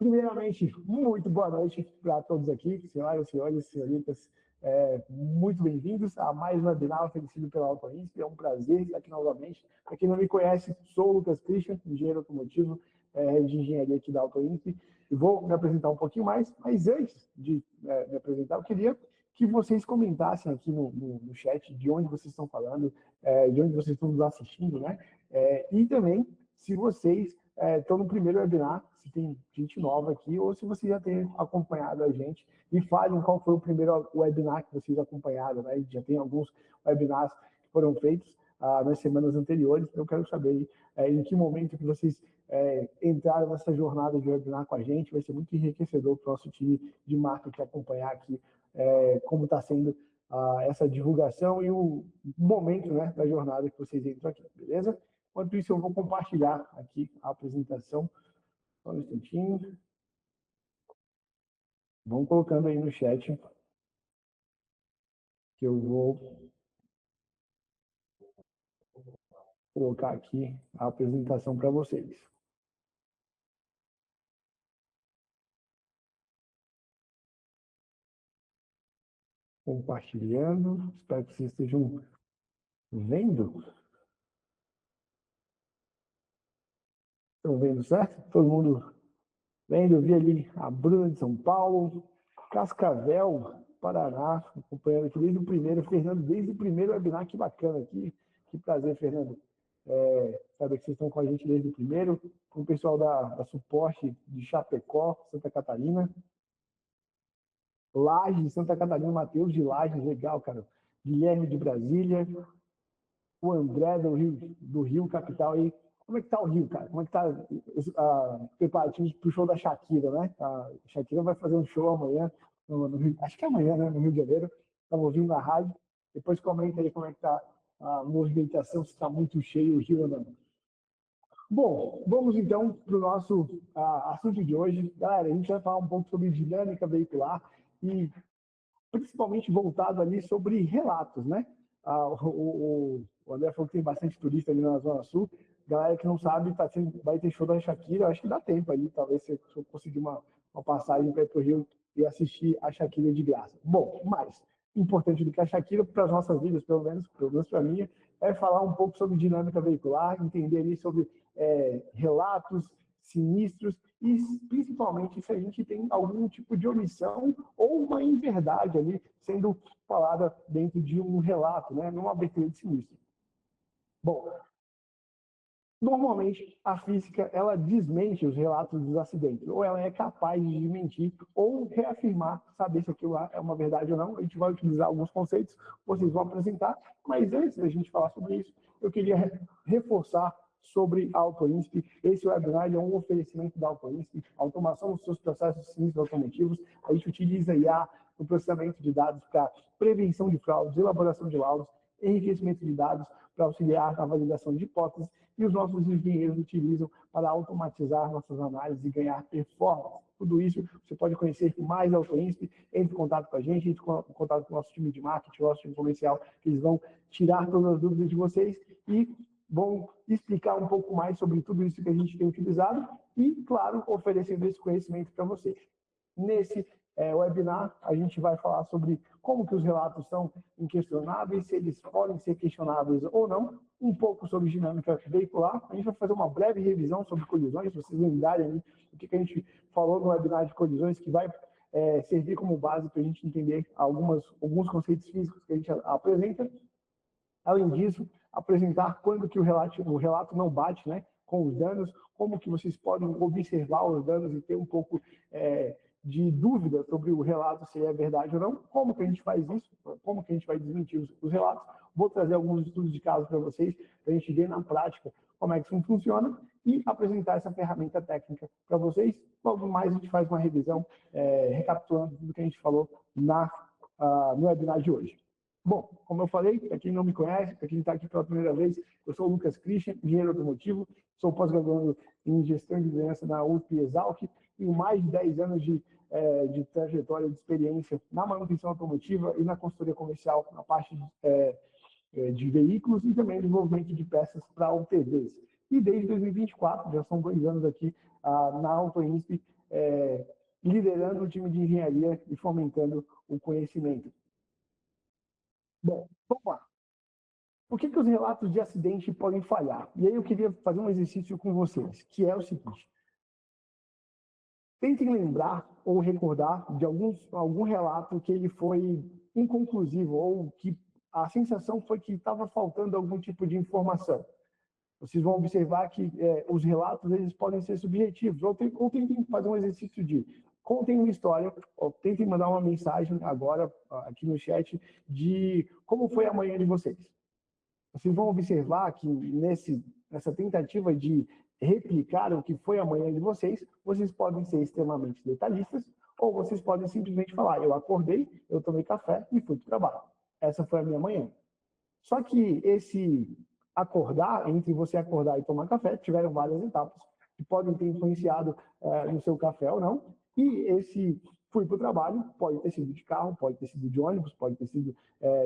Primeiramente, muito boa noite para todos aqui, senhoras, senhores, senhoritas. Muito bem-vindos a mais um webinar oferecido pela AutoInsp. É um prazer estar aqui novamente. Para quem não me conhece, sou o Lucas Christian, engenheiro automotivo de engenharia aqui da AutoInsp. E vou me apresentar um pouquinho mais, mas antes de me apresentar, eu queria que vocês comentassem aqui no chat de onde vocês estão falando, de onde vocês estão nos assistindo, né? E também, se vocês estão no primeiro webinar, se tem gente nova aqui, ou se vocês já têm acompanhado a gente, e falem qual foi o primeiro webinar que vocês acompanharam, né? Já tem alguns webinars que foram feitos nas semanas anteriores, então eu quero saber em que momento que vocês entraram nessa jornada de webinar com a gente. Vai ser muito enriquecedor para o nosso time de marketing acompanhar aqui como está sendo essa divulgação e o momento, né, da jornada que vocês entram aqui, beleza? Enquanto isso, eu vou compartilhar aqui a apresentação. Só um instantinho. Vão colocando aí no chat que eu vou colocar aqui a apresentação para vocês. Compartilhando. Espero que vocês estejam vendo. Estão vendo, certo? Todo mundo vendo? Eu vi ali a Bruna de São Paulo, Cascavel, Paraná, acompanhando aqui desde o primeiro. Fernando, desde o primeiro webinar. Que bacana aqui. Que prazer, Fernando. Saber que vocês estão com a gente desde o primeiro. Com o pessoal da Suporte de Chapecó, Santa Catarina. Lages, Santa Catarina, Matheus de Lages, legal, cara. Guilherme de Brasília, o André do Rio Capital aí. Como é que tá o Rio, cara? Como é que tá preparativos pro show da Shakira, né? A Shakira vai fazer um show amanhã, no Rio, acho que é amanhã, né? No Rio de Janeiro. Estamos ouvindo na rádio. Depois comenta aí como é que tá a movimentação, se está muito cheio o Rio ou não. Bom, vamos então para o nosso assunto de hoje. Galera, a gente vai falar um pouco sobre dinâmica veicular e principalmente voltado ali sobre relatos, né? O André falou que tem bastante turista ali na Zona Sul. Galera que não sabe, vai ter show da Shakira. Eu acho que dá tempo ali, talvez se eu conseguir uma passagem para ir para o Rio e assistir a Shakira de graça. Bom, mas importante do que a Shakira para as nossas vidas, pelo menos para a minha, é falar um pouco sobre dinâmica veicular, entender ali sobre relatos sinistros e principalmente se a gente tem algum tipo de omissão ou uma inverdade ali sendo falada dentro de um relato, né, numa abertura de sinistro. Bom, normalmente a física ela desmente os relatos dos acidentes, ou ela é capaz de desmentir ou reafirmar, saber se aquilo lá é uma verdade ou não. A gente vai utilizar alguns conceitos, vocês vão apresentar, mas antes da gente falar sobre isso, eu queria reforçar sobre a AutoInsp. Esse webinar é um oferecimento da AutoInsp, automação dos seus processos sinistros automotivos. A gente utiliza IA no processamento de dados para prevenção de fraudes, elaboração de laudos, enriquecimento de dados para auxiliar na validação de hipóteses, e os nossos engenheiros utilizam para automatizar nossas análises e ganhar performance. Tudo isso você pode conhecer mais da AutoInsp, entre em contato com a gente, entre em contato com o nosso time de marketing, o nosso time comercial, que eles vão tirar todas as dúvidas de vocês e vão explicar um pouco mais sobre tudo isso que a gente tem utilizado e, claro, oferecendo esse conhecimento para vocês. Nesse webinar, a gente vai falar sobre como que os relatos são inquestionáveis, se eles podem ser questionáveis ou não, um pouco sobre dinâmica veicular. A gente vai fazer uma breve revisão sobre colisões, vocês lembrarem ali o que a gente falou no webinar de colisões, que vai servir como base para a gente entender alguns conceitos físicos que a gente apresenta. Além disso, apresentar quando que o relato não bate, né, com os danos, como que vocês podem observar os danos e ter um pouco de dúvida sobre o relato, se é verdade ou não, como que a gente faz isso, como que a gente vai desmentir os relatos. Vou trazer alguns estudos de caso para vocês, para a gente ver na prática como é que isso funciona e apresentar essa ferramenta técnica para vocês. Logo mais a gente faz uma revisão, recapitulando tudo que a gente falou no webinar de hoje. Bom, como eu falei, para quem não me conhece, para quem está aqui pela primeira vez, eu sou o Lucas Christian, engenheiro automotivo, sou pós-graduando em gestão de liderança na USP Exalc, tenho mais de 10 anos de trajetória, de experiência na manutenção automotiva e na consultoria comercial, na parte de veículos e também desenvolvimento de peças para UTVs. E desde 2024, já são 2 anos aqui na AutoInsp, liderando o time de engenharia e fomentando o conhecimento. Bom, vamos lá. Por que os relatos de acidente podem falhar? E aí eu queria fazer um exercício com vocês, que é o seguinte. Tentem lembrar ou recordar de algum relato que ele foi inconclusivo ou que a sensação foi que estava faltando algum tipo de informação. Vocês vão observar que os relatos eles podem ser subjetivos, ou tentem fazer um exercício de contem uma história, ou tentem mandar uma mensagem agora aqui no chat de como foi a manhã de vocês. Vocês vão observar que nessa tentativa de replicar o que foi a manhã de vocês, vocês podem ser extremamente detalhistas, ou vocês podem simplesmente falar, eu acordei, eu tomei café e fui para o trabalho. Essa foi a minha manhã. Só que esse acordar, entre você acordar e tomar café, tiveram várias etapas que podem ter influenciado no seu café ou não. E esse fui para o trabalho pode ter sido de carro, pode ter sido de ônibus, pode ter sido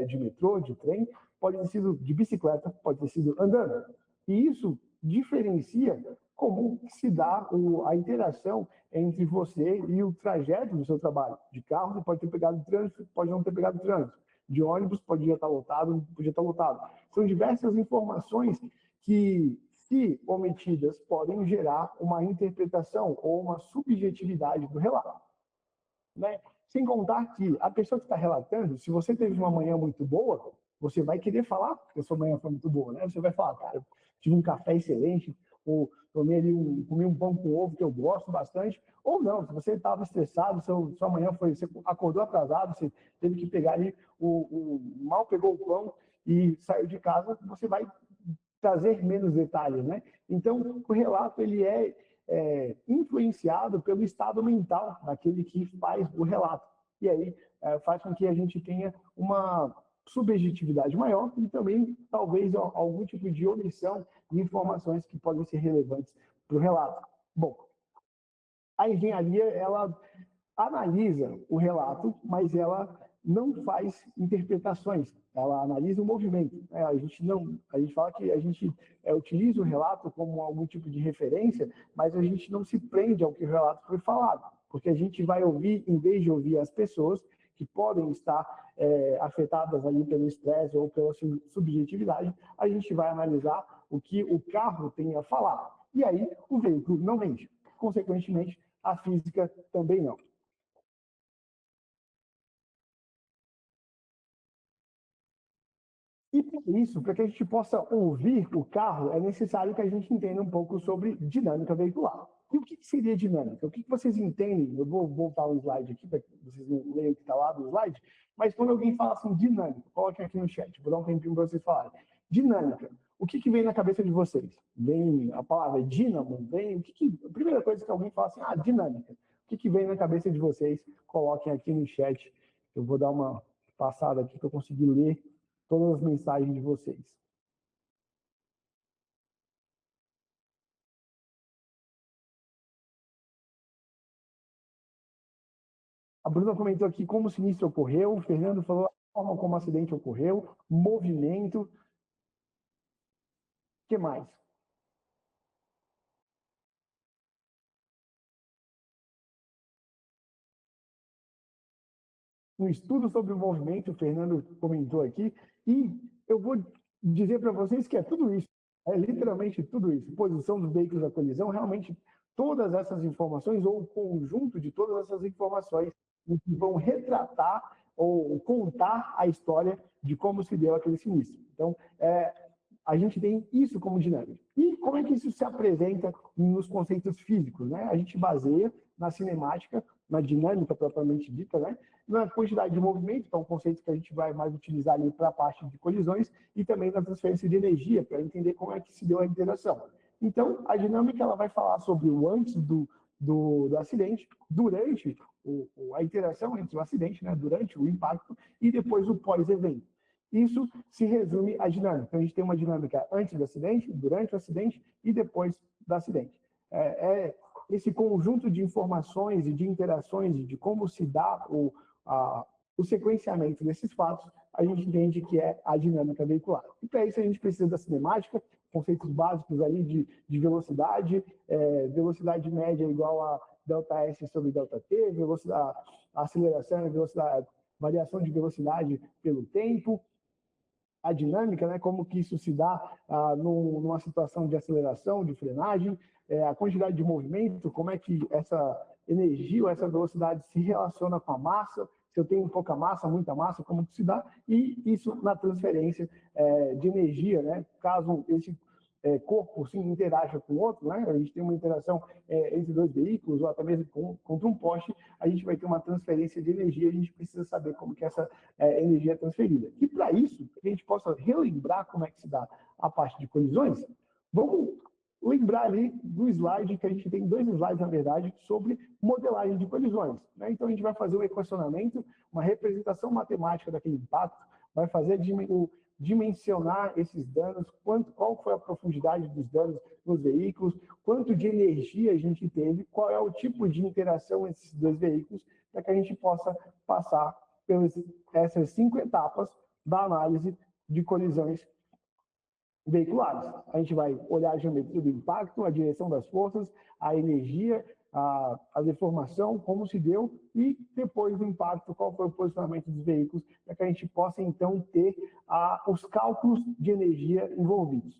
de metrô, de trem, pode ter sido de bicicleta, pode ter sido andando. E isso diferencia como se dá a interação entre você e o trajeto do seu trabalho. De carro, você pode ter pegado trânsito, pode não ter pegado trânsito. De ônibus, podia estar lotado, podia estar lotado. São diversas informações que, se omitidas, podem gerar uma interpretação ou uma subjetividade do relato. Né? Sem contar que a pessoa que está relatando, se você teve uma manhã muito boa, você vai querer falar que a sua manhã foi muito boa, né? Você vai falar, cara, tive um café excelente, ou comi um pão com ovo que eu gosto bastante, ou não, se você estava estressado, sua manhã você acordou atrasado, você teve que pegar ali, mal pegou o pão e saiu de casa, você vai trazer menos detalhes, né? Então, o relato, ele é influenciado pelo estado mental daquele que faz o relato. E aí faz com que a gente tenha uma subjetividade maior e também, talvez, algum tipo de omissão de informações que podem ser relevantes para o relato. Bom, a engenharia, ela analisa o relato, mas ela não faz interpretações, ela analisa o movimento. A gente fala que a gente utiliza o relato como algum tipo de referência, mas a gente não se prende ao que o relato foi falado, porque a gente vai ouvir, em vez de ouvir as pessoas que podem estar afetadas ali pelo estresse ou pela subjetividade, a gente vai analisar o que o carro tem a falar. E aí o veículo não mente. Consequentemente, a física também não. E para isso, para que a gente possa ouvir o carro, é necessário que a gente entenda um pouco sobre dinâmica veicular. E o que seria dinâmica? O que vocês entendem? Eu vou voltar o slide aqui para que vocês leiam o que está lá no slide, mas quando alguém fala assim, dinâmica, coloquem aqui no chat, vou dar um tempinho para vocês falarem. Dinâmica, o que vem na cabeça de vocês? Vem a palavra dínamo? Vem, a primeira coisa que alguém fala assim, dinâmica. O que vem na cabeça de vocês? Coloquem aqui no chat. Eu vou dar uma passada aqui para eu conseguir ler todas as mensagens de vocês. A Bruna comentou aqui como o sinistro ocorreu, o Fernando falou a forma como o acidente ocorreu, movimento. O que mais? Um estudo sobre o movimento, o Fernando comentou aqui, e eu vou dizer para vocês que é tudo isso, é literalmente tudo isso. Posição dos veículos da colisão, realmente todas essas informações, ou o conjunto de todas essas informações, que vão retratar ou contar a história de como se deu aquele sinistro. Então, a gente tem isso como dinâmica. E como é que isso se apresenta nos conceitos físicos, né? A gente baseia na cinemática, na dinâmica propriamente dita, né? Na quantidade de movimento, que é um conceito que a gente vai mais utilizar ali para a parte de colisões, e também na transferência de energia, para entender como é que se deu a interação. Então, a dinâmica ela vai falar sobre o antes do acidente, durante a interação entre o acidente, né? Durante o impacto, e depois o pós-evento. Isso se resume à dinâmica. Então, a gente tem uma dinâmica antes do acidente, durante o acidente e depois do acidente. Esse conjunto de informações e de interações e de como se dá o sequenciamento desses fatos, a gente entende que é a dinâmica veicular. E para isso a gente precisa da cinemática, conceitos básicos ali de velocidade, velocidade média igual a ΔS sobre ΔT, velocidade, aceleração, velocidade, variação de velocidade pelo tempo, a dinâmica, né, como que isso se dá numa situação de aceleração, de frenagem, a quantidade de movimento, como é que essa energia ou essa velocidade se relaciona com a massa, se eu tenho pouca massa, muita massa, como que se dá, e isso na transferência de energia, né, caso esse corpo se interaja com o outro, né? A gente tem uma interação entre dois veículos ou até mesmo contra um poste, a gente vai ter uma transferência de energia, a gente precisa saber como que essa energia é transferida. E para isso, que a gente possa relembrar como é que se dá a parte de colisões, vamos lembrar ali do slide, que a gente tem 2 slides, na verdade, sobre modelagem de colisões, né? Então, a gente vai fazer um equacionamento, uma representação matemática daquele impacto, vai fazer dimensionar esses danos, qual foi a profundidade dos danos nos veículos, quanto de energia a gente teve, qual é o tipo de interação entre esses 2 veículos, para que a gente possa passar pelas essas 5 etapas da análise de colisões veiculares. A gente vai olhar a geometria do impacto, a direção das forças, a energia, a deformação, como se deu, e depois do impacto, qual foi o posicionamento dos veículos, para que a gente possa, então, ter os cálculos de energia envolvidos.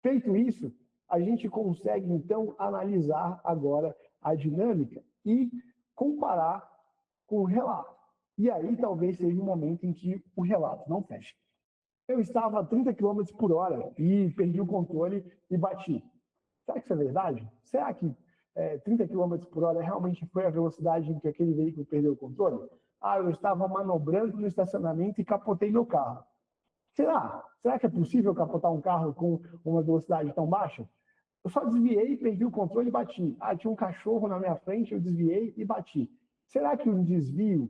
Feito isso, a gente consegue, então, analisar agora a dinâmica e comparar com o relato. E aí, talvez seja o momento em que o relato não fecha. Eu estava a 30 km por hora e perdi o controle e bati. Será que isso é verdade? Será que 30 km por hora realmente foi a velocidade em que aquele veículo perdeu o controle? Eu estava manobrando no estacionamento e capotei meu carro. Será? Será que é possível capotar um carro com uma velocidade tão baixa? Eu só desviei, perdi o controle e bati. Tinha um cachorro na minha frente, eu desviei e bati. Será que um desvio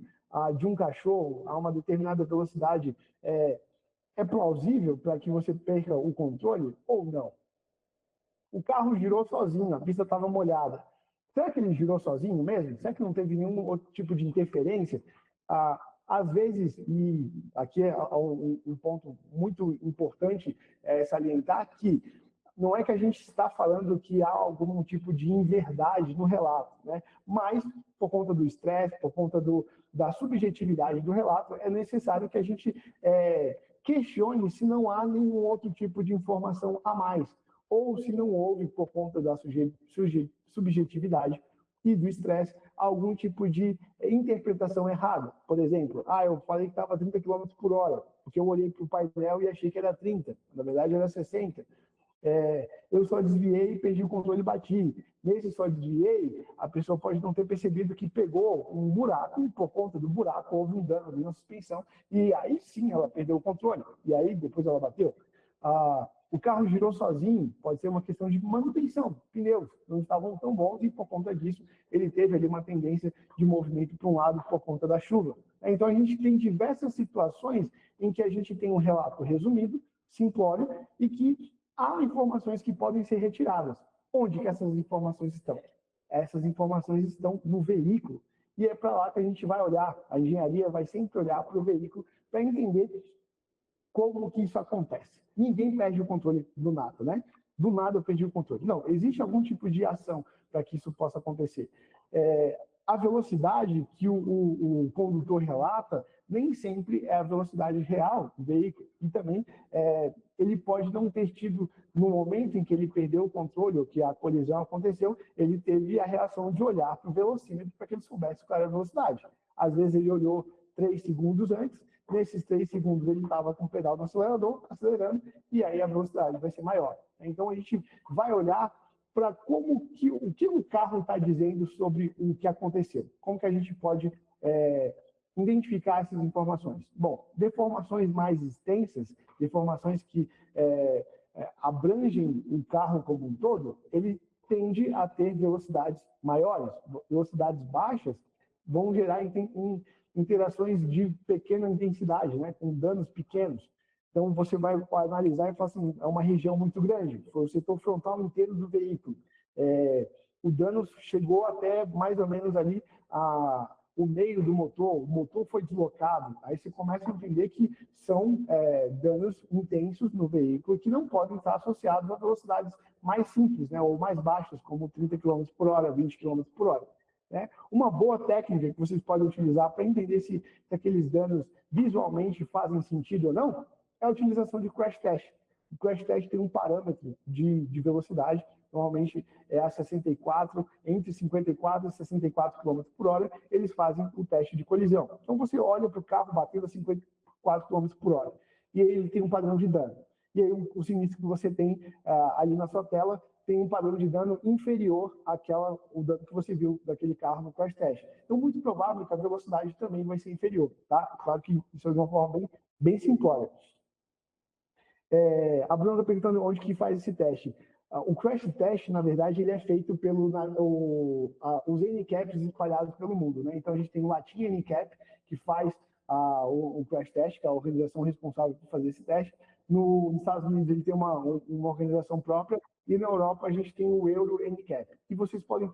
de um cachorro a uma determinada velocidade é plausível para que você perca o controle ou não? O carro girou sozinho, a pista estava molhada. Será que ele girou sozinho mesmo? Será que não teve nenhum outro tipo de interferência? Às vezes, e aqui é um ponto muito importante salientar, que não é que a gente está falando que há algum tipo de inverdade no relato, né? Mas, por conta do estresse, por conta da subjetividade do relato, é necessário que a gente questione se não há nenhum outro tipo de informação a mais, ou se não houve, por conta da subjetividade e do estresse, algum tipo de interpretação errada. Por exemplo, eu falei que estava a 30 km por hora, porque eu olhei para o painel e achei que era 30, na verdade era 60. Eu só desviei, perdi o controle e bati. Nesse só desviei, a pessoa pode não ter percebido que pegou um buraco e, por conta do buraco, houve um dano ali na suspensão. E aí sim ela perdeu o controle. E aí depois ela bateu. O carro girou sozinho, pode ser uma questão de manutenção. Pneus não estavam tão bons e, por conta disso, ele teve ali uma tendência de movimento para um lado por conta da chuva. Então, a gente tem diversas situações em que a gente tem um relato resumido, simplório, e que há informações que podem ser retiradas. Onde que essas informações estão? Essas informações estão no veículo. E é para lá que a gente vai olhar. A engenharia vai sempre olhar para o veículo para entender como que isso acontece. Ninguém perde o controle do nada, né? Do nada eu perdi o controle. Não, existe algum tipo de ação para que isso possa acontecer. A velocidade que o condutor relata nem sempre é a velocidade real do veículo. E também ele pode não ter tido, no momento em que ele perdeu o controle, ou que a colisão aconteceu, ele teve a reação de olhar para o velocímetro para que ele soubesse qual era a velocidade. Às vezes ele olhou 3 segundos antes, nesses 3 segundos ele estava com o pedal no acelerador, acelerando, e aí a velocidade vai ser maior. Então a gente vai olhar para o que o carro está dizendo sobre o que aconteceu. Como que a gente pode identificar essas informações? Bom, deformações mais extensas, deformações que abrangem o carro como um todo, ele tende a ter velocidades maiores. Velocidades baixas vão gerar interações de pequena intensidade, né, com danos pequenos. Então, você vai analisar e falar assim, é uma região muito grande, foi o setor frontal inteiro do veículo. O dano chegou até mais ou menos ali o meio do motor, o motor foi deslocado. Aí você começa a entender que são danos intensos no veículo que não podem estar associados a velocidades mais simples, né, ou mais baixas, como 30 km por hora, 20 km por hora. né? Uma boa técnica que vocês podem utilizar para entender se aqueles danos visualmente fazem sentido ou não é a utilização de crash test. O crash test tem um parâmetro de velocidade, normalmente é a 64, entre 54 e 64 km por hora, eles fazem o teste de colisão. Então você olha para o carro batendo a 54 km por hora, e aí ele tem um padrão de dano. E aí o sinistro que você tem ali na sua tela tem um padrão de dano inferior o dano que você viu daquele carro no crash test. Então, muito provável que a velocidade também vai ser inferior, tá? Claro que isso é de uma forma bem simplória. A Bruna está perguntando onde que faz esse teste. O crash test, na verdade, ele é feito os NCAPs espalhados pelo mundo, né? Então, a gente tem o Latin NCAP, que faz o crash test, que é a organização responsável por fazer esse teste. Nos Estados Unidos, ele tem uma organização própria, e na Europa, a gente tem o Euro NCAP. E vocês podem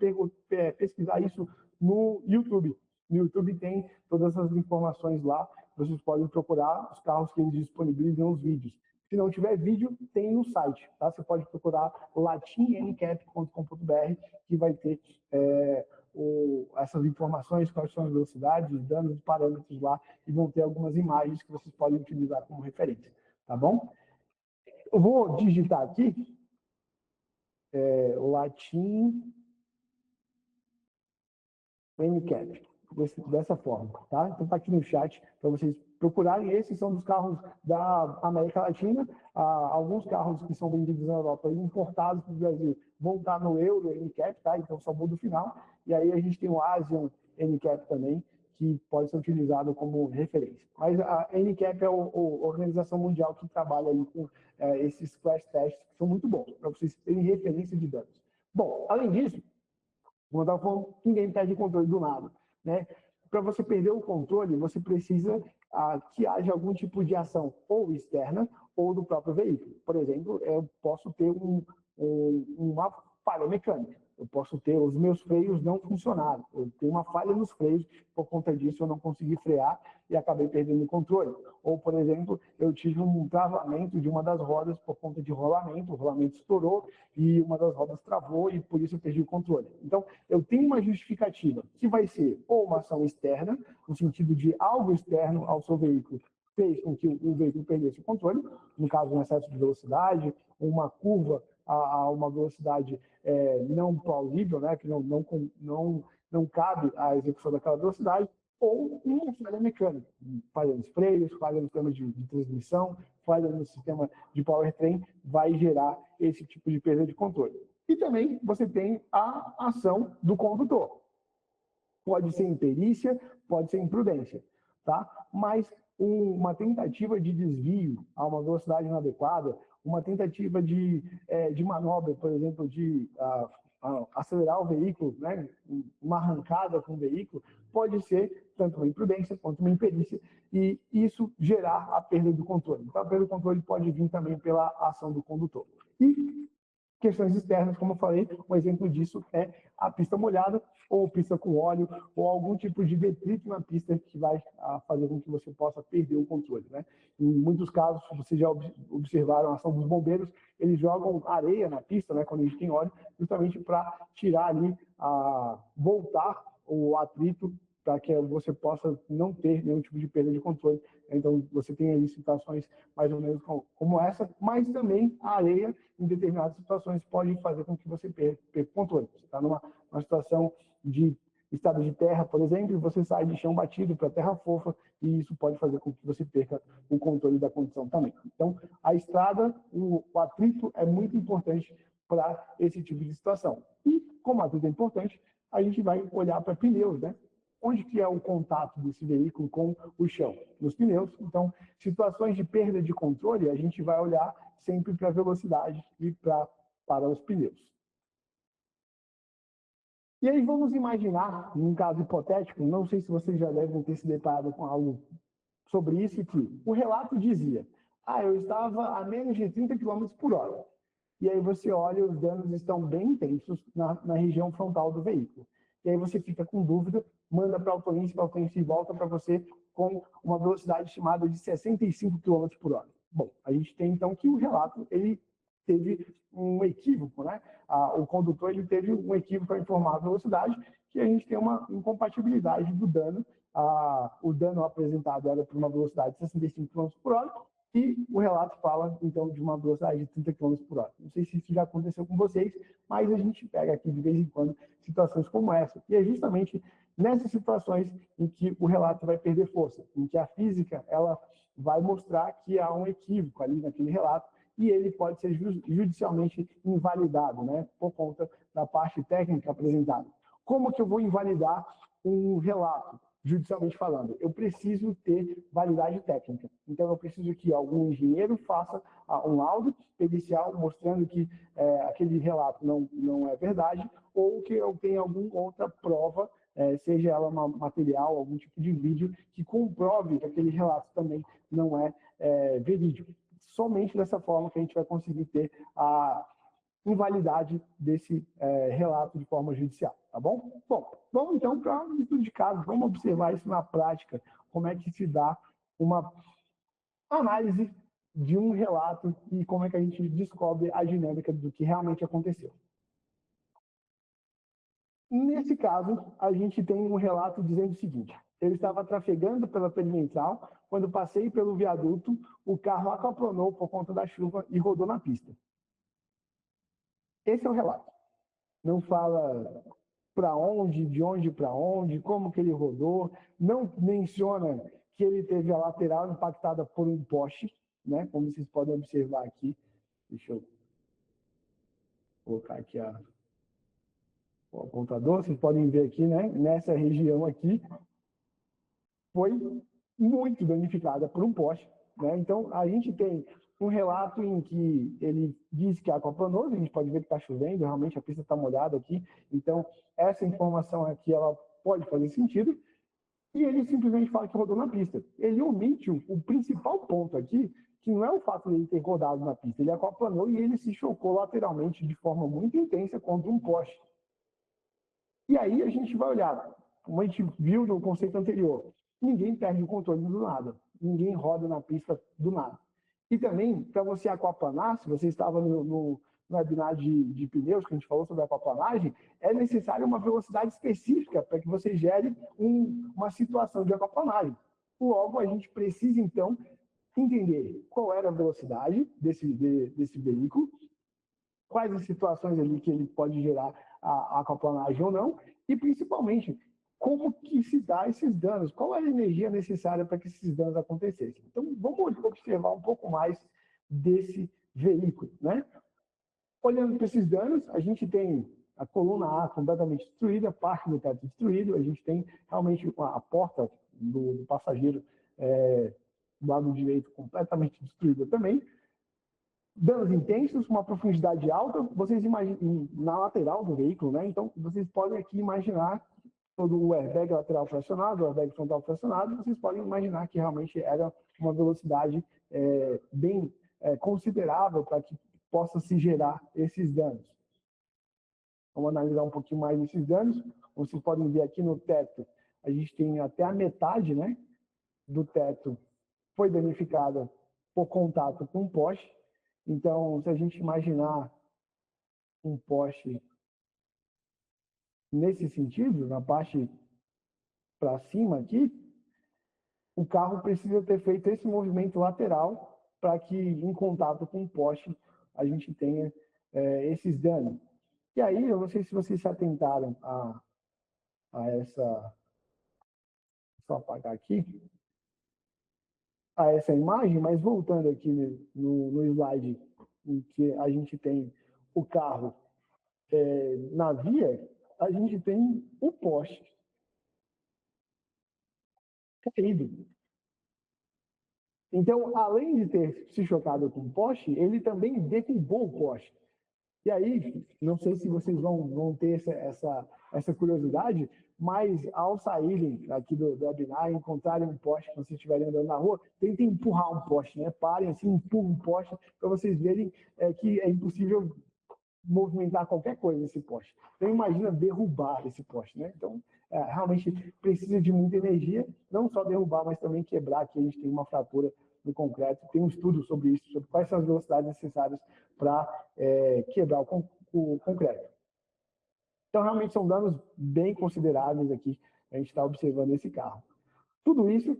pesquisar isso no YouTube. No YouTube tem todas as informações lá. Vocês podem procurar os carros que eles disponibilizam os vídeos. Se não tiver vídeo, tem no site, tá? Você pode procurar latincap.com.br, que vai ter essas informações, quais são as velocidades, danos, parâmetros lá, e vão ter algumas imagens que vocês podem utilizar como referência, tá bom? Eu vou digitar aqui, Latin NCAP, dessa forma, tá? Então tá aqui no chat para vocês procurarem. Esses são dos carros da América Latina. Alguns carros que são vendidos na Europa e importados para o Brasil vão estar no Euro NCAP, tá? Então só muda o final. E aí a gente tem o Asian NCAP também, que pode ser utilizado como referência. Mas a NCAP é a organização mundial que trabalha aí com esses crash tests, que são muito bons, para vocês terem referência de danos. Bom, além disso, como eu estava falando, ninguém perde o controle do nada, né? Para você perder o controle, você precisa que haja algum tipo de ação ou externa ou do próprio veículo. Por exemplo, eu posso ter uma falha mecânica. Eu posso ter os meus freios não funcionaram. Eu tenho uma falha nos freios, por conta disso eu não consegui frear e acabei perdendo o controle. Ou, por exemplo, eu tive um travamento de uma das rodas por conta de rolamento, o rolamento estourou e uma das rodas travou e por isso eu perdi o controle. Então, eu tenho uma justificativa que vai ser ou uma ação externa, no sentido de algo externo ao seu veículo fez com que o veículo perdesse o controle, no caso, um excesso de velocidade, uma curva a uma velocidade não plausível, né, que não cabe à execução daquela velocidade, ou uma falha mecânica, falha nos freios, falha no sistema de transmissão, falha no sistema de powertrain, vai gerar esse tipo de perda de controle. E também você tem a ação do condutor. Pode ser imperícia, pode ser imprudência, tá? Mas uma tentativa de desvio a uma velocidade inadequada, uma tentativa de manobra, por exemplo, de acelerar o veículo, né? Uma arrancada com o veículo, pode ser tanto uma imprudência quanto uma imperícia, e isso gerar a perda do controle. Então, a perda do controle pode vir também pela ação do condutor. E questões externas, como eu falei, um exemplo disso é a pista molhada, ou pista com óleo, ou algum tipo de detrito na pista que vai fazer com que você possa perder o controle, né? Em muitos casos, vocês já observaram a ação dos bombeiros, eles jogam areia na pista, né, quando a gente tem óleo, justamente para tirar ali, voltar o atrito, para que você possa não ter nenhum tipo de perda de controle. Então, você tem aí situações mais ou menos como essa, mas também a areia, em determinadas situações, pode fazer com que você perca o controle. Você está numa situação de estado de terra, por exemplo, e você sai de chão batido para terra fofa, e isso pode fazer com que você perca o controle da condição também. Então, a estrada, o atrito é muito importante para esse tipo de situação. E, como o atrito é importante, a gente vai olhar para pneus, né? Onde que é o contato desse veículo com o chão? Nos pneus. Então, situações de perda de controle, a gente vai olhar sempre para a velocidade e para os pneus. E aí vamos imaginar, num caso hipotético, não sei se vocês já devem ter se deparado com algo sobre isso, que o relato dizia, eu estava a menos de 30 km por hora. E aí você olha, os danos estão bem intensos na região frontal do veículo. E aí você fica com dúvida, manda para a autoriência volta para você com uma velocidade estimada de 65 km por hora. Bom, a gente tem então que o relato, ele teve um equívoco, né? O condutor ele teve um equívoco ao informar a velocidade, que a gente tem uma incompatibilidade do dano. O dano apresentado era por uma velocidade de 65 km por hora, e o relato fala, então, de uma velocidade de 30 km por hora. Não sei se isso já aconteceu com vocês, mas a gente pega aqui, de vez em quando, situações como essa. E é justamente nessas situações em que o relato vai perder força, em que a física ela vai mostrar que há um equívoco ali naquele relato, e ele pode ser judicialmente invalidado, né, por conta da parte técnica apresentada. Como que eu vou invalidar um relato, judicialmente falando? Eu preciso ter validade técnica. Então, eu preciso que algum engenheiro faça um laudo pericial mostrando que aquele relato não é verdade, ou que eu tenha alguma outra prova, seja ela material, algum tipo de vídeo, que comprove que aquele relato também não é verídico. Somente dessa forma que a gente vai conseguir ter a invalidade desse relato de forma judicial, tá bom? Bom, vamos então para o estudo de caso, vamos observar isso na prática, como é que se dá uma análise de um relato e como é que a gente descobre a dinâmica do que realmente aconteceu. Nesse caso, a gente tem um relato dizendo o seguinte: eu estava trafegando pela perimetral, quando passei pelo viaduto, o carro aquaplanou por conta da chuva e rodou na pista. Esse é o relato. Não fala para onde, de onde para onde, como que ele rodou, não menciona que ele teve a lateral impactada por um poste, né? Como vocês podem observar aqui. Deixa eu colocar aqui o apontador, vocês podem ver aqui, né? Nessa região aqui, foi muito danificada por um poste, né? Então, a gente tem um relato em que ele diz que aquaplanou, a gente pode ver que está chovendo, realmente a pista está molhada aqui, então essa informação aqui ela pode fazer sentido, e ele simplesmente fala que rodou na pista. Ele omite o principal ponto aqui, que não é o fato de ele ter rodado na pista, ele aquaplanou e ele se chocou lateralmente de forma muito intensa contra um poste. E aí a gente vai olhar, como a gente viu no conceito anterior, ninguém perde o controle do nada, ninguém roda na pista do nada. E também, para você aquaplanar, se você estava no webinar de pneus, que a gente falou sobre aquaplanagem, é necessária uma velocidade específica para que você gere uma situação de aquaplanagem. Logo, a gente precisa, então, entender qual era a velocidade desse veículo, quais as situações ali que ele pode gerar a aquaplanagem ou não, e principalmente como que se dá esses danos, qual é a energia necessária para que esses danos acontecessem. Então, vamos observar um pouco mais desse veículo, né? Olhando para esses danos, a gente tem a coluna A completamente destruída, parte do teto destruído, a gente tem realmente a porta do passageiro do lado direito completamente destruída também. Danos intensos, uma profundidade alta, vocês imaginam na lateral do veículo, né? Então, vocês podem aqui imaginar todo o airbag lateral fracionado, o airbag frontal fracionado, vocês podem imaginar que realmente era uma velocidade bem considerável para que possa se gerar esses danos. Vamos analisar um pouquinho mais esses danos. Vocês podem ver aqui no teto, a gente tem até a metade, né, do teto foi danificada por contato com um poste. Então, se a gente imaginar um poste nesse sentido, na parte para cima aqui, o carro precisa ter feito esse movimento lateral para que, em contato com o poste, a gente tenha esses danos. E aí, eu não sei se vocês se atentaram a essa... Só apagar aqui. A essa imagem, mas voltando aqui no slide em que a gente tem o carro na via, a gente tem o poste caído. Então, além de ter se chocado com o poste, ele também derrubou o poste. E aí, não sei se vocês vão ter essa curiosidade, mas ao saírem aqui do webinar e encontrarem um poste, quando vocês estiverem andando na rua, tentem empurrar um poste, né? Parem assim, empurram um poste, para vocês verem que é impossível movimentar qualquer coisa nesse poste. Então, imagina derrubar esse poste, né? Então, realmente precisa de muita energia, não só derrubar, mas também quebrar, que a gente tem uma fratura no concreto. Tem um estudo sobre isso, sobre quais são as velocidades necessárias para quebrar o concreto. Então, realmente são danos bem consideráveis aqui, a gente está observando esse carro. Tudo isso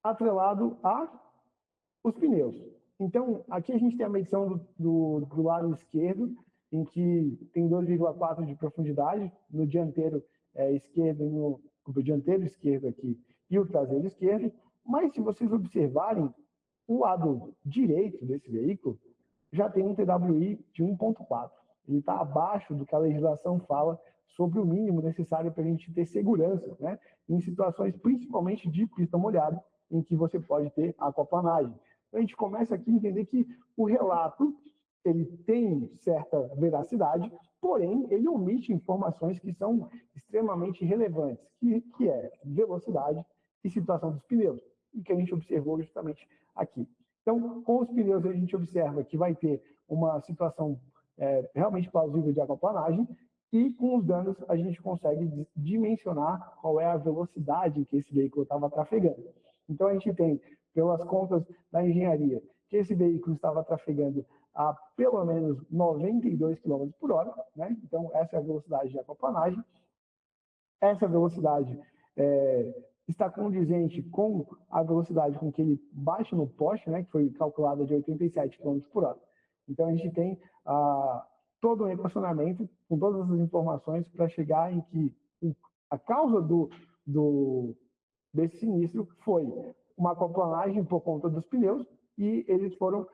atrelado aos pneus. Então, aqui a gente tem a medição do lado esquerdo, em que tem 2,4 de profundidade no dianteiro esquerdo, no dianteiro esquerdo aqui e o traseiro esquerdo. Mas, se vocês observarem, o lado direito desse veículo já tem um TWI de 1,4. Ele está abaixo do que a legislação fala sobre o mínimo necessário para a gente ter segurança, né? Em situações principalmente de pista molhada, em que você pode ter aquaplanagem. Então, a gente começa aqui a entender que o relato ele tem certa veracidade, porém, ele omite informações que são extremamente relevantes, que é velocidade e situação dos pneus, e que a gente observou justamente aqui. Então, com os pneus, a gente observa que vai ter uma situação realmente plausível de aquaplanagem, e com os danos a gente consegue dimensionar qual é a velocidade que esse veículo estava trafegando. Então, a gente tem, pelas contas da engenharia, que esse veículo estava trafegando a pelo menos 92 km por hora, né? Então, essa é a velocidade de aquaplanagem. Essa velocidade está condizente com a velocidade com que ele bate no poste, né? Que foi calculada de 87 km por hora. Então, a gente tem todo o equacionamento com todas as informações para chegar em que a causa desse sinistro foi uma aquaplanagem por conta dos pneus e eles foram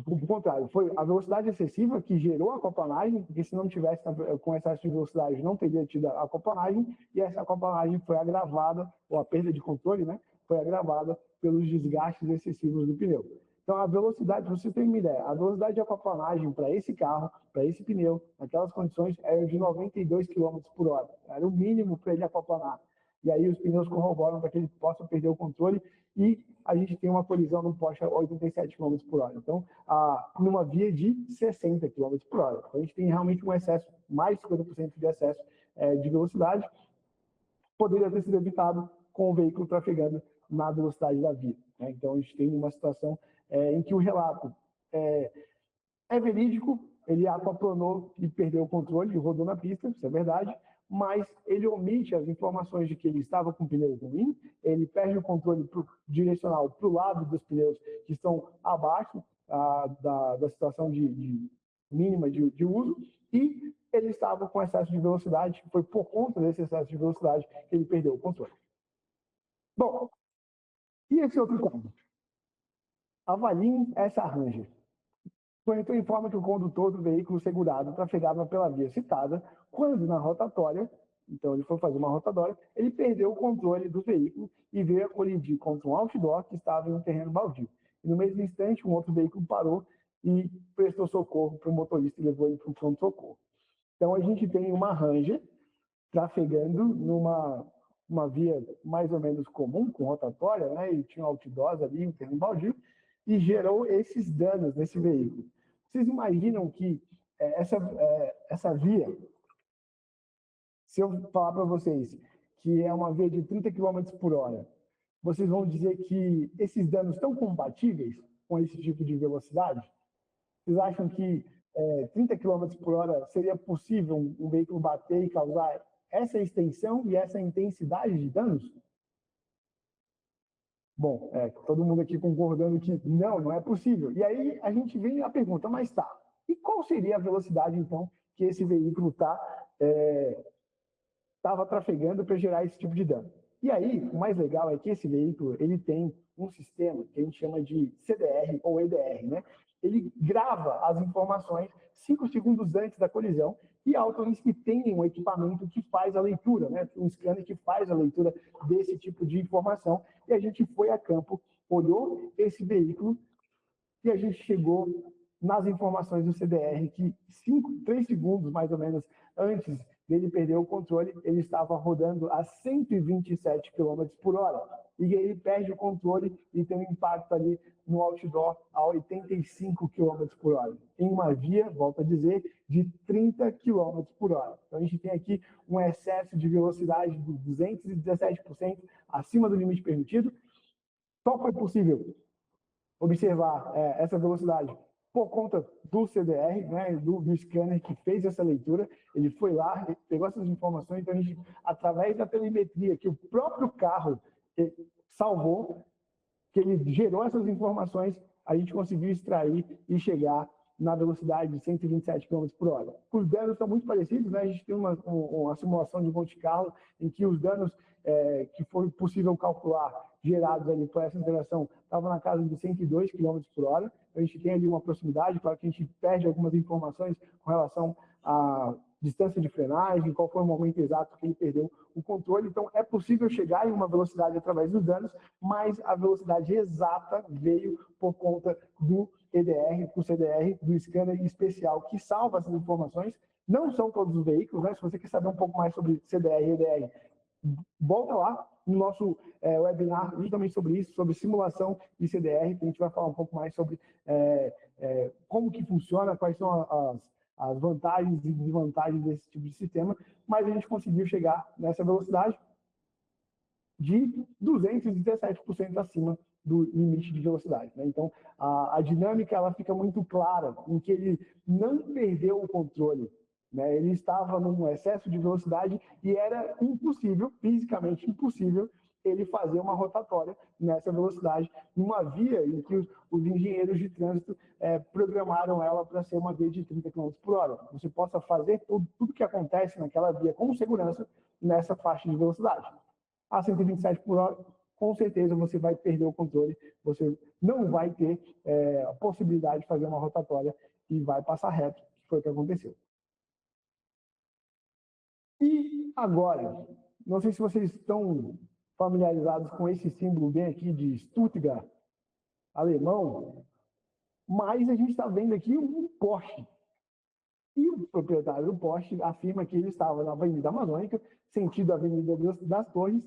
o contrário, foi a velocidade excessiva que gerou a aquaplanagem, porque se não tivesse com excesso de velocidade não teria tido a aquaplanagem, e essa aquaplanagem foi agravada, ou a perda de controle, né, foi agravada pelos desgastes excessivos do pneu. Então, a velocidade, para você ter uma ideia, a velocidade de aquaplanagem para esse carro, para esse pneu, naquelas condições, era de 92 km por hora. Era o mínimo para ele aquaplanar. E aí os pneus corroboram para que ele possa perder o controle e a gente tem uma colisão no poste a 87 km por hora. Então, numa via de 60 km por hora. Então, a gente tem realmente um excesso, mais de 50% de excesso de velocidade. Poderia ter sido evitado com o veículo trafegando na velocidade da via, né? Então, a gente tem uma situação em que o relato é verídico, ele aquaplanou e perdeu o controle e rodou na pista, isso é verdade, mas ele omite as informações de que ele estava com o pneu ruim, ele perde o controle direcional para o lado dos pneus que estão abaixo da situação mínima de uso, e ele estava com excesso de velocidade, foi por conta desse excesso de velocidade que ele perdeu o controle. Bom, e esse outro caso? Avaliem essa Ranger. Então, informa que o condutor do veículo segurado trafegava pela via citada, quando na rotatória, então ele foi fazer uma rotatória, ele perdeu o controle do veículo e veio a colidir contra um outdoor que estava em um terreno baldio. E no mesmo instante, um outro veículo parou e prestou socorro para o motorista e levou ele para o pronto-socorro. Então, a gente tem uma Ranger trafegando numa via mais ou menos comum, com rotatória, né? E tinha um outdoors ali, um terreno baldio, e gerou esses danos nesse veículo. Vocês imaginam que essa via, se eu falar para vocês que é uma via de 30 km por hora, vocês vão dizer que esses danos estão compatíveis com esse tipo de velocidade? Vocês acham que 30 km por hora seria possível um veículo bater e causar essa extensão e essa intensidade de danos? Bom, todo mundo aqui concordando que não é possível. E aí a gente vem a pergunta, mas tá, e qual seria a velocidade, então, que esse veículo estava trafegando para gerar esse tipo de dano? E aí, o mais legal é que esse veículo ele tem um sistema que a gente chama de CDR ou EDR, né? Ele grava as informações 5 segundos antes da colisão, e a Autolisk tem um equipamento que faz a leitura, né? Um scanner que faz a leitura desse tipo de informação. E a gente foi a campo, olhou esse veículo e a gente chegou nas informações do CDR que 3 segundos, mais ou menos, antes Ele perdeu o controle, ele estava rodando a 127 km por hora. E ele perde o controle e tem um impacto ali no outdoor a 85 km por hora. Em uma via, volto a dizer, de 30 km por hora. Então a gente tem aqui um excesso de velocidade de 217% acima do limite permitido. Só foi possível observar essa velocidade por conta do CDR, né, do scanner que fez essa leitura. Ele foi lá, pegou essas informações, então a gente, através da telemetria que o próprio carro salvou, que ele gerou essas informações, a gente conseguiu extrair e chegar na velocidade de 127 km por hora. Os danos são muito parecidos, né? A gente tem uma simulação de Monte Carlo em que os danos que foi possível calcular gerados ali por essa interação estavam na casa de 102 km por hora. A gente tem ali uma proximidade, claro que a gente perde algumas informações com relação à distância de frenagem, qual foi o momento exato que ele perdeu o controle. Então, é possível chegar em uma velocidade através dos danos, mas a velocidade exata veio por conta do EDR, do CDR, do scanner especial que salva essas informações. Não são todos os veículos, né? Se você quer saber um pouco mais sobre CDR e EDR, volta lá no nosso webinar justamente sobre isso, sobre simulação de CDR, que a gente vai falar um pouco mais sobre como que funciona, quais são as vantagens e desvantagens desse tipo de sistema, mas a gente conseguiu chegar nessa velocidade de 217% acima do limite de velocidade, né? Então, a dinâmica ela fica muito clara em que ele não perdeu o controle, né? Ele estava num excesso de velocidade e era impossível, fisicamente impossível, ele fazer uma rotatória nessa velocidade, numa via em que os engenheiros de trânsito programaram ela para ser uma via de 30 km por hora. Você possa fazer tudo que acontece naquela via com segurança nessa faixa de velocidade. A 127 por hora, com certeza você vai perder o controle, você não vai ter a possibilidade de fazer uma rotatória e vai passar reto, que foi o que aconteceu. E agora, não sei se vocês estão familiarizados com esse símbolo bem aqui de Stuttgart, alemão, mas a gente está vendo aqui um Porsche. E o proprietário do Porsche afirma que ele estava na Avenida Amazônica, sentido Avenida das Torres,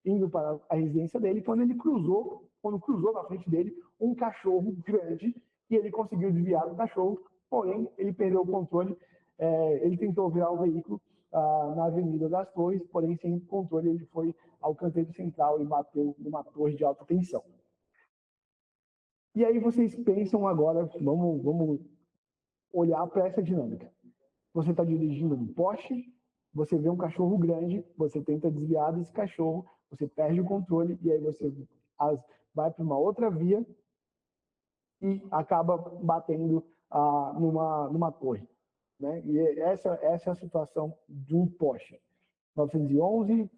indo para a residência dele, quando cruzou na frente dele um cachorro grande e ele conseguiu desviar do cachorro, porém ele perdeu o controle, ele tentou virar o veículo na Avenida das Torres, porém sem controle ele foi ao canteiro central e bateu numa torre de alta tensão. E aí vocês pensam agora, vamos olhar para essa dinâmica. Você está dirigindo um Porsche, você vê um cachorro grande, você tenta desviar desse cachorro, você perde o controle e aí você vai para uma outra via e acaba batendo numa torre, né? E essa é a situação de um Porsche. 911,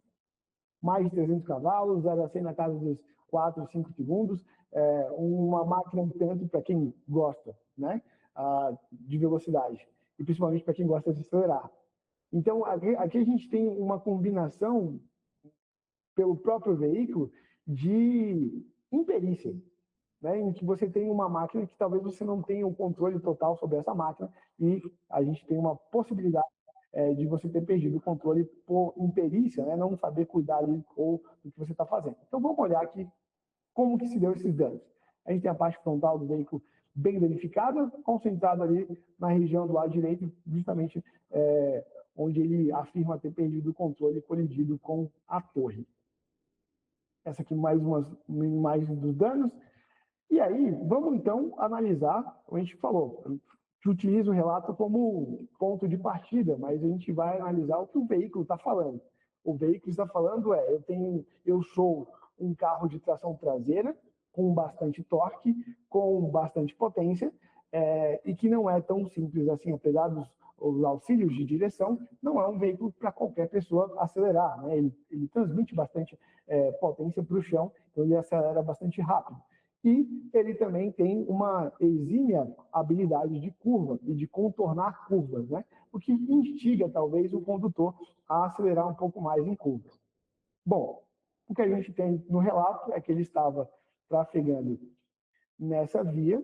mais de 300 cavalos, 0 a 100 na casa dos 4, 5 segundos, uma máquina um tanto para quem gosta, né? De velocidade, e principalmente para quem gosta de acelerar. Então, aqui a gente tem uma combinação, pelo próprio veículo, de imperícia, né? Em que você tem uma máquina que talvez você não tenha o controle total sobre essa máquina e a gente tem uma possibilidade de você ter perdido o controle por imperícia, né? Não saber cuidar ali do que você está fazendo. Então, vamos olhar aqui como que se deu esses danos. A gente tem a parte frontal do veículo bem danificada, concentrada ali na região do lado direito, justamente onde ele afirma ter perdido o controle e colidido com a torre. Essa aqui mais umas imagens dos danos. E aí, vamos então analisar, a gente falou, que utiliza o relato como ponto de partida, mas a gente vai analisar o que o veículo está falando. O veículo está falando eu sou um carro de tração traseira, com bastante torque, com bastante potência, e que não é tão simples assim, apesar dos auxílios de direção, não é um veículo para qualquer pessoa acelerar, né? Ele transmite bastante potência para o chão, então ele acelera bastante rápido. E ele também tem uma exímia habilidade de curva e de contornar curvas, né? O que instiga, talvez, o condutor a acelerar um pouco mais em curvas. Bom, o que a gente tem no relato é que ele estava trafegando nessa via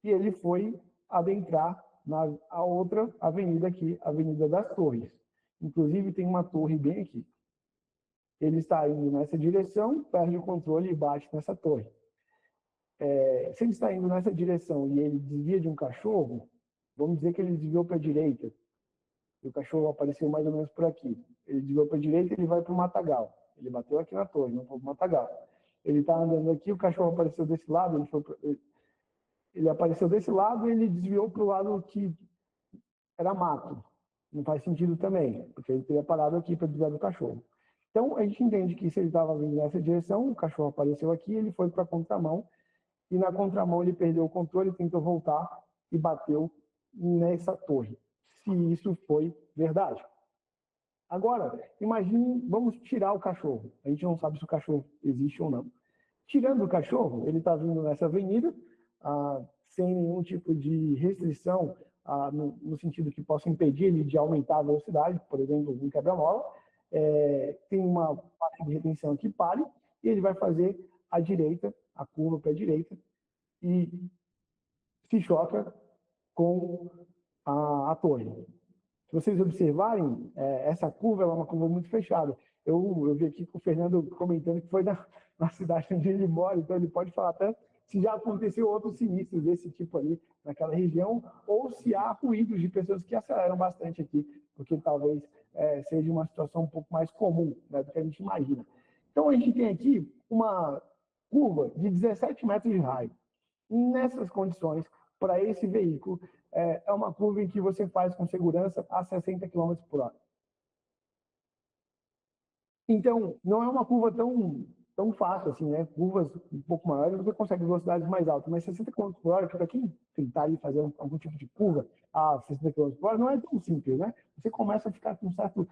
e ele foi adentrar a outra avenida aqui, a Avenida das Torres. Inclusive, tem uma torre bem aqui. Ele está indo nessa direção, perde o controle e bate nessa torre. Se ele está indo nessa direção e ele desvia de um cachorro, vamos dizer que ele desviou para a direita, e o cachorro apareceu mais ou menos por aqui. Ele desviou para a direita e ele vai para o matagal. Ele bateu aqui na torre, não foi para o matagal. Ele está andando aqui, o cachorro apareceu desse lado, ele apareceu desse lado e ele desviou para o lado que era mato. Não faz sentido também, porque ele teria parado aqui para desviar do cachorro. Então, a gente entende que se ele estava vindo nessa direção, o cachorro apareceu aqui, ele foi para a contramão, e na contramão ele perdeu o controle, tentou voltar e bateu nessa torre. Se isso foi verdade. Agora, imagine, vamos tirar o cachorro. A gente não sabe se o cachorro existe ou não. Tirando o cachorro, ele está vindo nessa avenida, sem nenhum tipo de restrição, no sentido que possa impedir ele de aumentar a velocidade, por exemplo, um quebra-mola. Tem uma parte de retenção que pare, e ele vai fazer a direita, a curva para a direita, e se choca com a torre. Se vocês observarem, essa curva é uma curva muito fechada. Eu vi aqui com o Fernando comentando que foi na cidade onde ele mora, então ele pode falar até se já aconteceu outros sinistros desse tipo ali naquela região, ou se há ruídos de pessoas que aceleram bastante aqui, porque talvez seja uma situação um pouco mais comum, né, do que a gente imagina. Então a gente tem aqui uma curva de 17 metros de raio. Nessas condições, para esse veículo, é uma curva em que você faz com segurança a 60 km por hora. Então, não é uma curva tão fácil assim, né? Curvas um pouco maiores, você consegue velocidades mais altas, mas 60 km por hora, para quem tentar ali fazer algum tipo de curva a 60 km por hora, não é tão simples, né? Você começa a ficar com um certo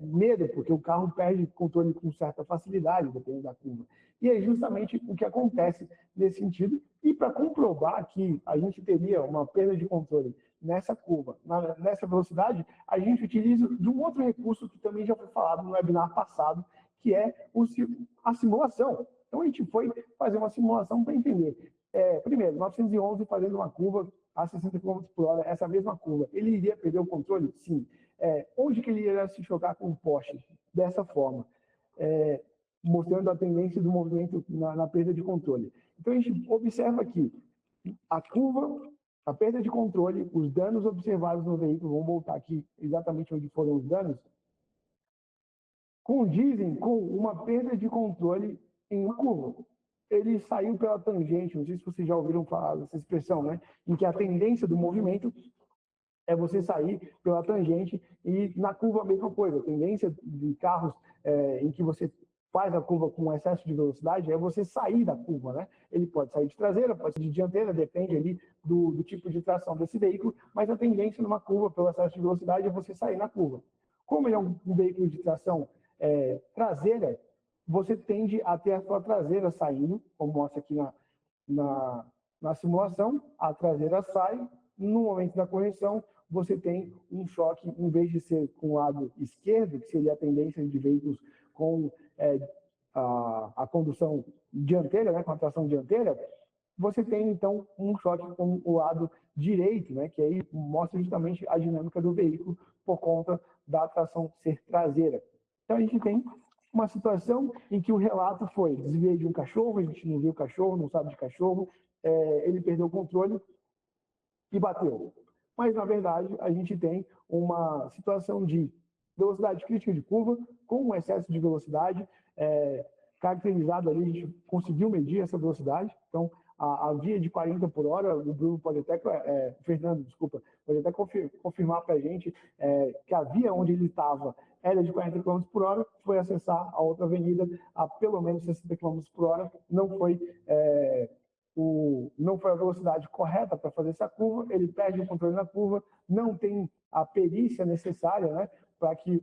medo, porque o carro perde controle com certa facilidade, dependendo da curva. E é justamente o que acontece nesse sentido. E para comprovar que a gente teria uma perda de controle nessa curva, nessa velocidade, a gente utiliza de um outro recurso que também já foi falado no webinar passado, que é a simulação. Então, a gente foi fazer uma simulação para entender. Primeiro, 911 fazendo uma curva a 60 km por hora, essa mesma curva, ele iria perder o controle? Sim. Onde que ele iria se chocar com o poste? Dessa forma. Mostrando a tendência do movimento na perda de controle. Então, a gente observa aqui a curva, a perda de controle, os danos observados no veículo, vamos voltar aqui exatamente onde foram os danos, condizem com uma perda de controle em uma curva. Ele saiu pela tangente, não sei se vocês já ouviram falar dessa expressão, né? Em que a tendência do movimento é você sair pela tangente, e na curva a mesma coisa. A tendência de carros em que você faz a curva com excesso de velocidade é você sair da curva, né? Ele pode sair de traseira, pode sair de dianteira, depende ali do tipo de tração desse veículo, mas a tendência numa curva pelo excesso de velocidade é você sair na curva. Como ele é um veículo de tração traseira, você tende a ter a sua traseira saindo, como mostra aqui na simulação, a traseira sai, no momento da correção, você tem um choque, em vez de ser com o lado esquerdo, que seria a tendência de veículos com a condução dianteira, né, com a tração dianteira, você tem, então, um choque com o lado direito, né, que aí mostra justamente a dinâmica do veículo por conta da tração ser traseira. Então, a gente tem uma situação em que o relato foi: desviei de um cachorro, a gente não viu o cachorro, não sabe de cachorro, ele perdeu o controle e bateu. Mas, na verdade, a gente tem uma situação de velocidade crítica de curva com um excesso de velocidade caracterizado ali, a gente conseguiu medir essa velocidade. Então, a via de 40 por hora, o Bruno pode até, Fernando, desculpa, pode até confirmar para a gente que a via onde ele estava era de 40 km por hora, foi acessar a outra avenida a pelo menos 60 km por hora, não foi a velocidade correta para fazer essa curva, ele perde o controle na curva, não tem a perícia necessária, né, para que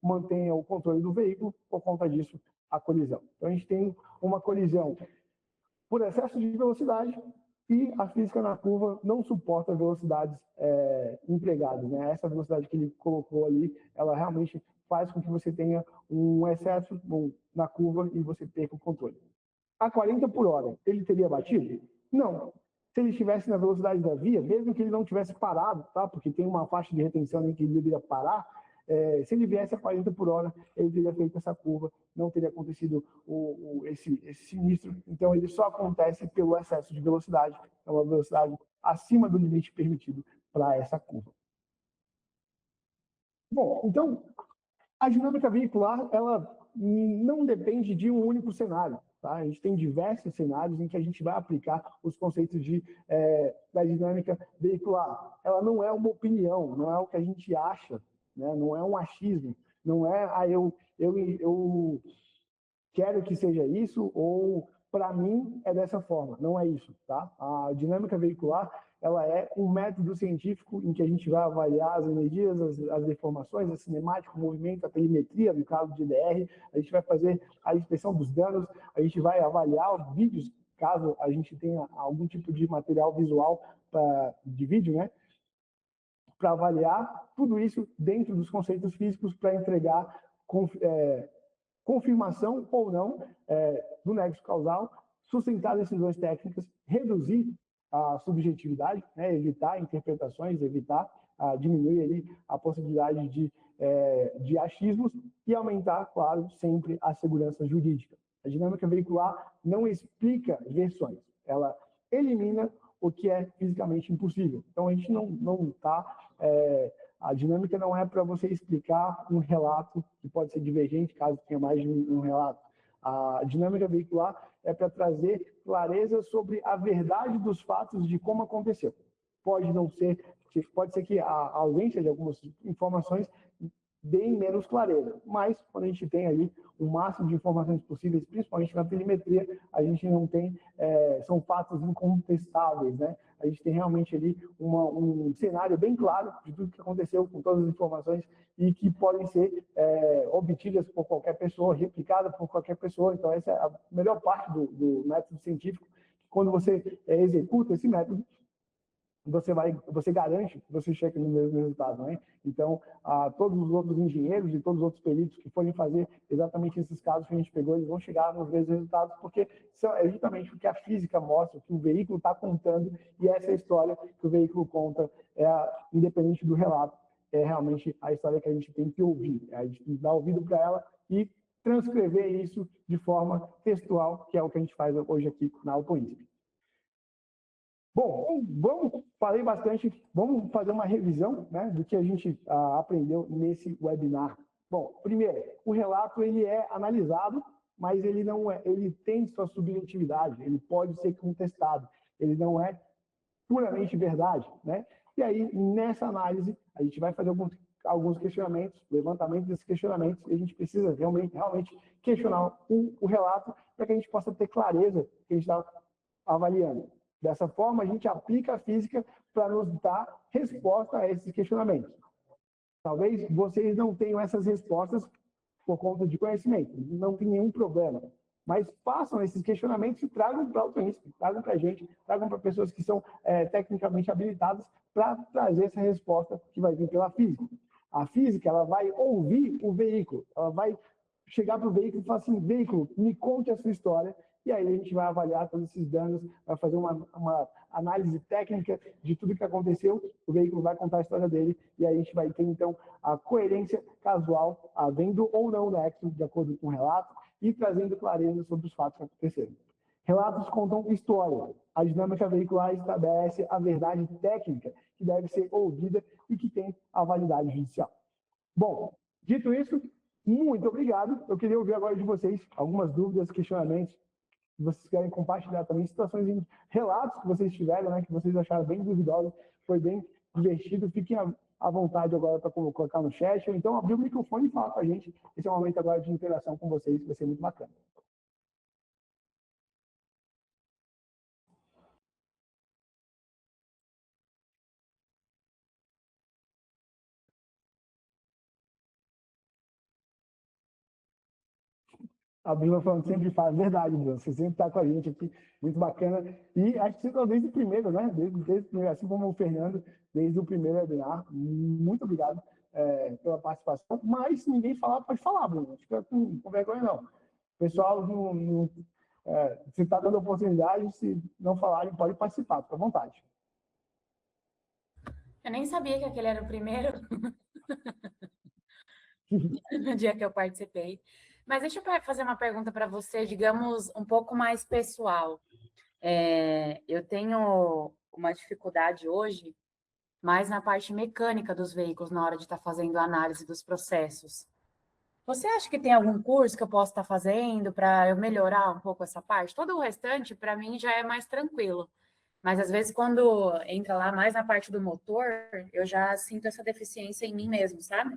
mantenha o controle do veículo, por conta disso, a colisão. Então, a gente tem uma colisão por excesso de velocidade e a física na curva não suporta velocidades empregadas, né? Essa velocidade que ele colocou ali, ela realmente faz com que você tenha um excesso na curva e você perca o controle. A 40 por hora, ele teria batido? Não. Se ele estivesse na velocidade da via, mesmo que ele não tivesse parado, tá? Porque tem uma faixa de retenção em que ele deveria parar, se ele viesse a 40 por hora, ele teria feito essa curva, não teria acontecido esse sinistro. Então, ele só acontece pelo excesso de velocidade, é uma velocidade acima do limite permitido para essa curva. Bom, então, a dinâmica veicular, ela não depende de um único cenário. Tá? A gente tem diversos cenários em que a gente vai aplicar os conceitos da dinâmica veicular. Ela não é uma opinião, não é o que a gente acha, né? Não é um achismo, não é eu quero que seja isso ou para mim é dessa forma. Não é isso. Tá? A dinâmica veicular ela é um método científico em que a gente vai avaliar as energias, as deformações, a cinemática, o movimento, a telemetria, no caso de IDR, a gente vai fazer a inspeção dos danos, a gente vai avaliar os vídeos, caso a gente tenha algum tipo de material visual de vídeo, né? Para avaliar tudo isso dentro dos conceitos físicos para entregar confirmação ou não do nexo causal, sustentar decisões técnicas, reduzir a subjetividade, né, evitar interpretações, evitar diminuir ali a possibilidade de achismos e aumentar, claro, sempre a segurança jurídica. A dinâmica veicular não explica versões, ela elimina o que é fisicamente impossível. Então, a gente não está... a dinâmica não é para você explicar um relato que pode ser divergente, caso tenha mais de um relato. A dinâmica veicular é para trazer clareza sobre a verdade dos fatos de como aconteceu. Pode ser que a ausência de algumas informações deem menos clareza, mas quando a gente tem ali o máximo de informações possíveis, principalmente na telemetria, a gente não tem, são fatos incontestáveis, né? A gente tem realmente ali um cenário bem claro de tudo que aconteceu com todas as informações e que podem ser obtidas por qualquer pessoa, replicadas por qualquer pessoa. Então, essa é a melhor parte do método científico. Quando você executa esse método, você garante que você chegue no mesmo resultado, né? Então, todos os outros engenheiros e todos os outros peritos que forem fazer exatamente esses casos que a gente pegou, eles vão chegar nos mesmos resultados, porque é justamente o que a física mostra, o que o veículo está contando, e essa história que o veículo conta, independente do relato, é realmente a história que a gente tem que ouvir. A gente tem que dar ouvido para ela e transcrever isso de forma textual, que é o que a gente faz hoje aqui na AutoInsp. Bom, falei bastante, vamos fazer uma revisão, né, do que a gente aprendeu nesse webinar. Bom, primeiro, o relato ele é analisado, mas ele tem sua subjetividade, ele pode ser contestado, ele não é puramente verdade, né? E aí, nessa análise, a gente vai fazer alguns questionamentos, levantamento desses questionamentos, e a gente precisa realmente questionar o relato para que a gente possa ter clareza do que a gente está avaliando. Dessa forma, a gente aplica a física para nos dar resposta a esses questionamentos. Talvez vocês não tenham essas respostas por conta de conhecimento, não tem nenhum problema. Mas façam esses questionamentos e tragam para o AutoInsp, tragam para a gente, tragam para pessoas que são tecnicamente habilitadas para trazer essa resposta que vai vir pela física. A física ela vai ouvir o veículo, ela vai chegar para o veículo e falar assim, veículo, me conte a sua história, e aí a gente vai avaliar todos esses danos, vai fazer uma análise técnica de tudo que aconteceu, o veículo vai contar a história dele, e aí a gente vai ter, então, a coerência casual, havendo ou não nexo, de acordo com o relato, e trazendo clareza sobre os fatos que aconteceram. Relatos contam história. A dinâmica veicular estabelece a verdade técnica, que deve ser ouvida e que tem a validade judicial. Bom, dito isso, muito obrigado. Eu queria ouvir agora de vocês algumas dúvidas, questionamentos, que vocês querem compartilhar também, situações em relatos que vocês tiveram, né, que vocês acharam bem duvidosos, foi bem divertido. Fiquem à vontade agora para colocar no chat, ou então abrir o microfone e falar com a gente. Esse é um momento agora de interação com vocês, que vai ser muito bacana. A Bruna falando sempre faz, verdade, Bruna, você sempre está com a gente aqui, muito bacana. E acho que você está desde o primeiro, né? Desde o primeiro, assim como o Fernando, desde o primeiro webinar. Muito obrigado pela participação. Mas se ninguém falar, pode falar, Bruna. Não fica com vergonha, não. Pessoal, se está dando oportunidade, se não falarem, pode participar, fica à vontade. Eu nem sabia que aquele era o primeiro. no dia que eu participei. Mas deixa eu fazer uma pergunta para você, digamos, um pouco mais pessoal. Eu tenho uma dificuldade hoje mais na parte mecânica dos veículos na hora de estar fazendo a análise dos processos. Você acha que tem algum curso que eu possa estar fazendo para eu melhorar um pouco essa parte? Todo o restante, para mim, já é mais tranquilo. Mas, às vezes, quando entra lá mais na parte do motor, eu já sinto essa deficiência em mim mesmo, sabe?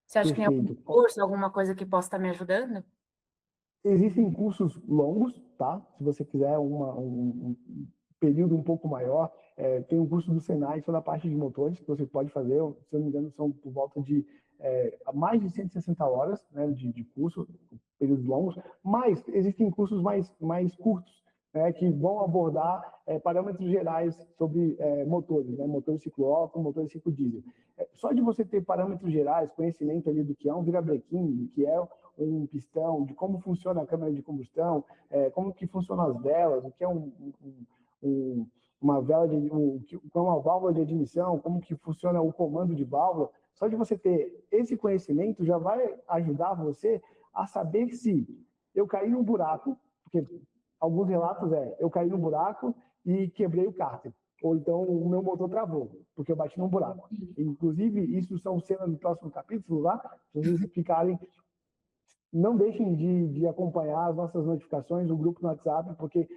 Você acha que tem algum Perfeito. curso, alguma coisa que possa estar me ajudando? Existem cursos longos, tá? Se você quiser um período um pouco maior, tem um curso do Senai só na parte de motores que você pode fazer. Se eu não me engano, são por volta de mais de 160 horas, né, de curso, períodos longos. Mas existem cursos mais curtos, né, que vão abordar parâmetros gerais sobre motores, né, motores ciclo-octo, motores ciclo diesel. Só de você ter parâmetros gerais, conhecimento ali do que é um virabrequim, do que é um pistão, de como funciona a câmara de combustão, como que funcionam as velas, o que é uma vela de o que é uma válvula de admissão, como que funciona o comando de válvula. Só de você ter esse conhecimento já vai ajudar você a saber se eu caí num buraco, porque alguns relatos eu caí num buraco e quebrei o cárter, ou então o meu motor travou, porque eu bati num buraco. Inclusive, isso são cenas do próximo capítulo lá, se vocês ficarem não deixem de acompanhar as nossas notificações, o grupo no WhatsApp, porque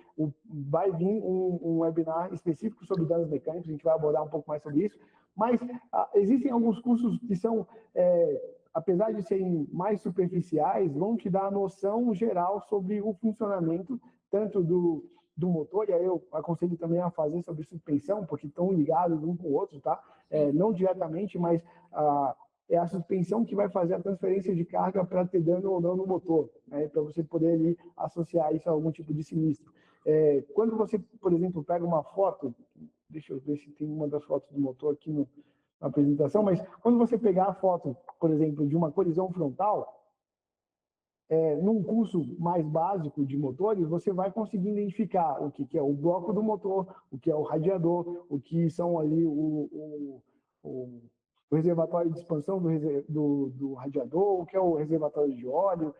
vai vir um webinar específico sobre danos mecânicos, a gente vai abordar um pouco mais sobre isso, mas existem alguns cursos que são, apesar de serem mais superficiais, vão te dar a noção geral sobre o funcionamento, tanto do motor, e aí eu aconselho também a fazer sobre suspensão, porque estão ligados um com o outro, tá? Não diretamente, mas é a suspensão que vai fazer a transferência de carga para ter dano ou não no motor, né? Para você poder ali associar isso a algum tipo de sinistro. Quando você, por exemplo, pega uma foto, deixa eu ver se tem uma das fotos do motor aqui na apresentação, mas quando você pegar a foto, por exemplo, de uma colisão frontal, num curso mais básico de motores, você vai conseguir identificar o que é o bloco do motor, o que é o radiador, o que são ali o reservatório de expansão do radiador, o que é o reservatório de óleo,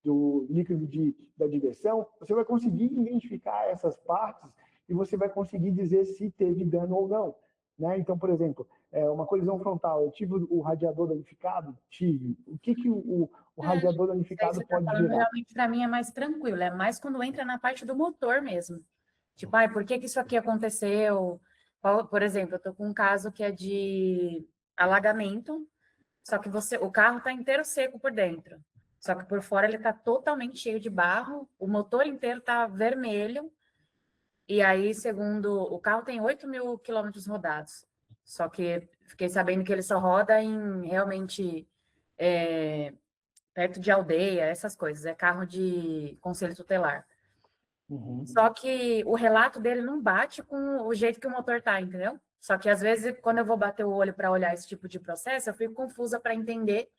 do líquido da direção. Você vai conseguir identificar essas partes e você vai conseguir dizer se teve dano ou não. Né? Então, por exemplo, uma colisão frontal, eu tive o radiador danificado? Tive. O que o radiador Isso aí que danificado você está pode falando gerar? realmente para mim é mais tranquilo, é mais quando entra na parte do motor mesmo. Tipo, por que que isso aqui aconteceu? Por exemplo, eu tô com um caso que é de alagamento, só que o carro está inteiro seco por dentro. Só que por fora ele está totalmente cheio de barro, o motor inteiro está vermelho, e aí, segundo o carro tem 8.000 quilômetros rodados. Só que fiquei sabendo que ele só roda em realmente perto de aldeia, essas coisas. É carro de conselho tutelar. Uhum. Só que o relato dele não bate com o jeito que o motor tá, entendeu? Só que às vezes, quando eu vou bater o olho para olhar esse tipo de processo, eu fico confusa para entender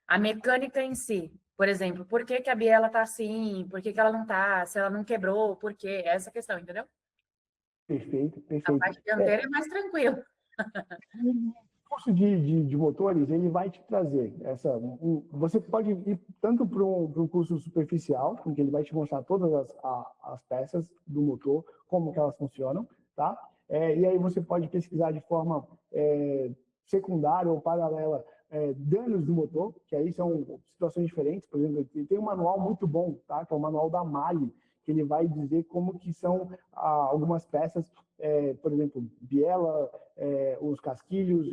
a mecânica em si. Por exemplo, por que que a biela tá assim? Por que que ela não tá? Se ela não quebrou, por quê? Essa questão, entendeu? Perfeito, A perfeito. parte dianteira é mais tranquila. O curso de motores, ele vai te trazer você pode ir tanto para um curso superficial, em que ele vai te mostrar todas as peças do motor, como que elas funcionam, tá? E aí você pode pesquisar de forma secundária ou paralela danos do motor, que aí são situações diferentes. Por exemplo, tem um manual muito bom, tá? Que é o manual da Mali, que ele vai dizer como que são algumas peças, por exemplo, biela, os casquilhos,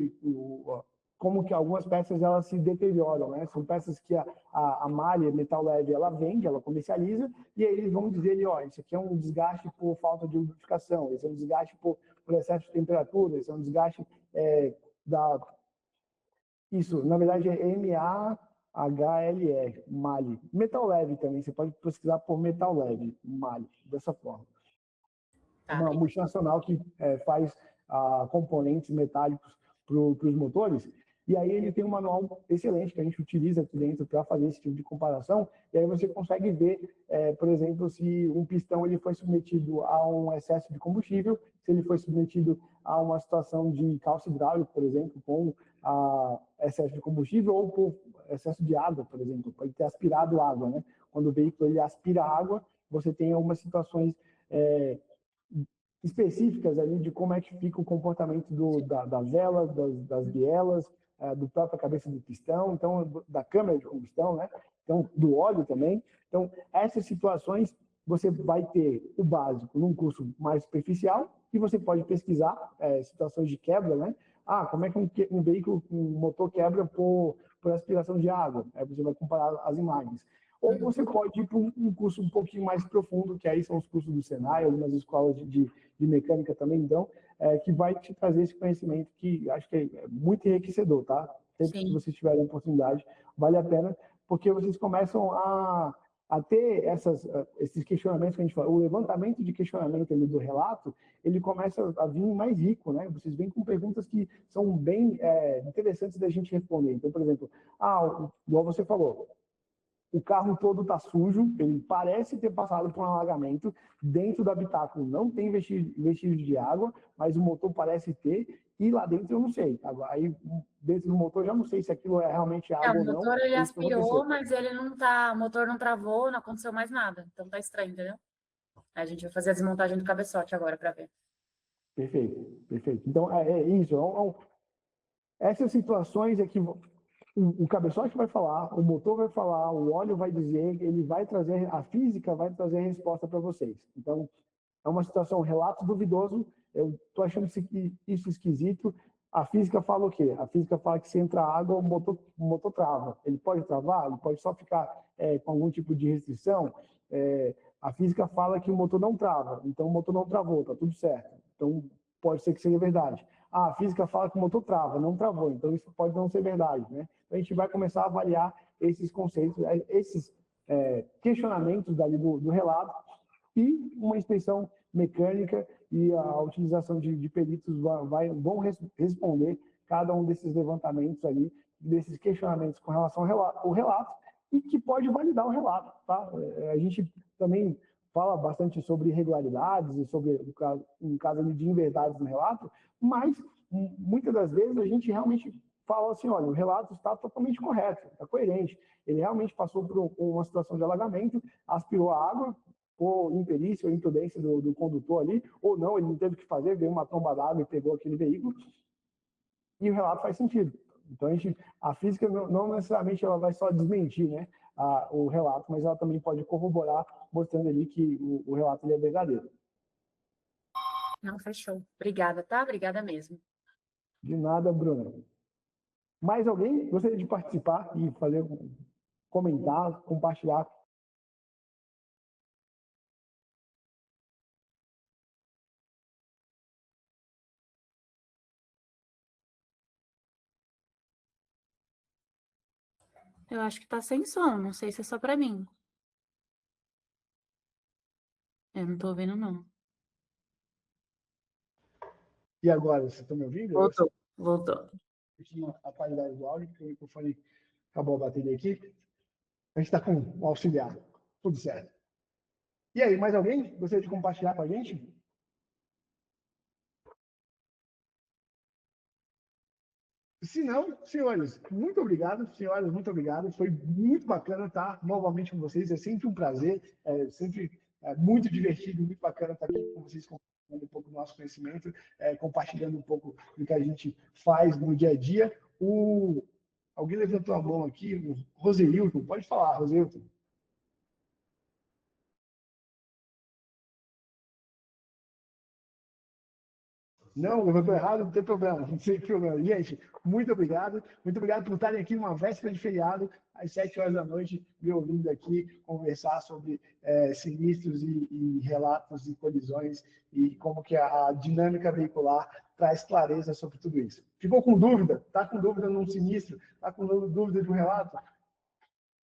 como que algumas peças elas se deterioram, né? São peças que a malha metal leve ela vende, ela comercializa, e aí eles vão dizer, isso aqui é um desgaste por falta de lubrificação, esse é um desgaste por excesso de temperatura, esse é um desgaste da... Isso, na verdade é MAHLE, Mali. Metal leve também, você pode pesquisar por metal leve, Mali, dessa forma. Tá. Uma multinacional que faz componentes metálicos para os motores. E aí ele tem um manual excelente que a gente utiliza aqui dentro para fazer esse tipo de comparação, e aí você consegue ver, por exemplo, se um pistão ele foi submetido a um excesso de combustível, se ele foi submetido a uma situação de calço hidráulico, por exemplo, com excesso de combustível ou por excesso de água, por exemplo, pode ter aspirado água, né? Quando o veículo ele aspira água, você tem algumas situações específicas ali de como é que fica o comportamento das velas, das bielas, do própria cabeça do pistão, então da câmara de combustão, né? Então do óleo também. Então essas situações você vai ter o básico num curso mais superficial e você pode pesquisar situações de quebra, né? Como é que um veículo, um motor quebra por aspiração de água? Aí você vai comparar as imagens. Ou você pode ir para um curso um pouquinho mais profundo, que aí são os cursos do Senai, algumas escolas de mecânica também, então, que vai te trazer esse conhecimento que acho que é muito enriquecedor, tá? Sempre que vocês tiverem a oportunidade, vale a pena, porque vocês começam a ter esses questionamentos que a gente fala, o levantamento de questionamento ali do relato, ele começa a vir mais rico, né? Vocês vêm com perguntas que são bem interessantes da gente responder. Então, por exemplo, igual você falou, o carro todo está sujo, ele parece ter passado por um alagamento, dentro do habitáculo não tem vestígios de água, mas o motor parece ter, e lá dentro eu não sei. Aí, dentro do motor, eu já não sei se aquilo é realmente água ou não. O motor ele aspirou, mas ele não tá, o motor não travou, não aconteceu mais nada. Então tá estranho, entendeu? A gente vai fazer a desmontagem do cabeçote agora para ver. Perfeito, perfeito. Então, é isso. Essas situações é que o cabeçote vai falar, o motor vai falar, o óleo vai dizer, ele vai trazer, a física vai trazer a resposta para vocês. Então, é uma situação, um relato duvidoso, eu estou achando isso esquisito. A física fala o quê? A física fala que se entra água, o motor trava. Ele pode travar? Ele pode só ficar com algum tipo de restrição? A física fala que o motor não trava, então o motor não travou, está tudo certo. Então, pode ser que seja verdade. A física fala que o motor trava, não travou, então isso pode não ser verdade, né? Então, a gente vai começar a avaliar esses conceitos, esses questionamentos dali do relato, e uma inspeção mecânica e a utilização de peritos vão responder cada um desses levantamentos ali, desses questionamentos com relação ao relato, e que pode validar o relato, tá? A gente também fala bastante sobre irregularidades e sobre um caso de inverdades no relato, mas muitas das vezes a gente realmente fala assim, olha, o relato está totalmente correto, está coerente. Ele realmente passou por uma situação de alagamento, aspirou a água, por imperícia ou imprudência do condutor ali, ou não, ele não teve o que fazer, veio uma tromba d'água e pegou aquele veículo, e o relato faz sentido. Então, a física não necessariamente ela vai só desmentir, né, o relato, mas ela também pode corroborar, mostrando ali que o relato ele é verdadeiro. Não, fechou. Obrigada, tá? Obrigada mesmo. De nada, Bruna. Mais alguém gostaria de participar e fazer comentar, compartilhar? Eu acho que tá sem som, não sei se é só para mim. Eu não tô ouvindo, não. E agora, você está me ouvindo? Voltou. A qualidade do áudio, porque o microfone acabou a bateria aqui. A gente está com o auxiliar. Tudo certo. E aí, mais alguém gostaria de compartilhar com a gente? Se não, senhores, muito obrigado. Senhoras, muito obrigado. Foi muito bacana estar novamente com vocês. É sempre um prazer, sempre muito divertido, muito bacana estar aqui com vocês, compartilhando um pouco do nosso conhecimento, compartilhando um pouco do que a gente faz no dia a dia. Alguém levantou a mão aqui, o Roseilton. Pode falar, Roseilton. Não, levantou errado, não tem problema, não tem problema. Gente, muito obrigado por estarem aqui numa véspera de feriado, às 7 horas da noite, me ouvindo aqui conversar sobre sinistros e relatos e colisões e como que a dinâmica veicular traz clareza sobre tudo isso. Ficou com dúvida? Está com dúvida num sinistro? Está com dúvida de um relato?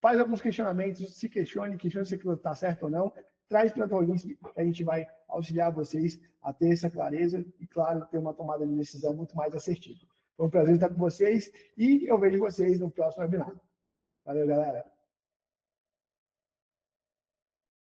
Faz alguns questionamentos, se questione se aquilo está certo ou não, traz para a Tolinski, que a gente vai auxiliar vocês a ter essa clareza e, claro, ter uma tomada de decisão muito mais assertiva. Foi um prazer estar com vocês e eu vejo vocês no próximo webinar. Valeu, galera.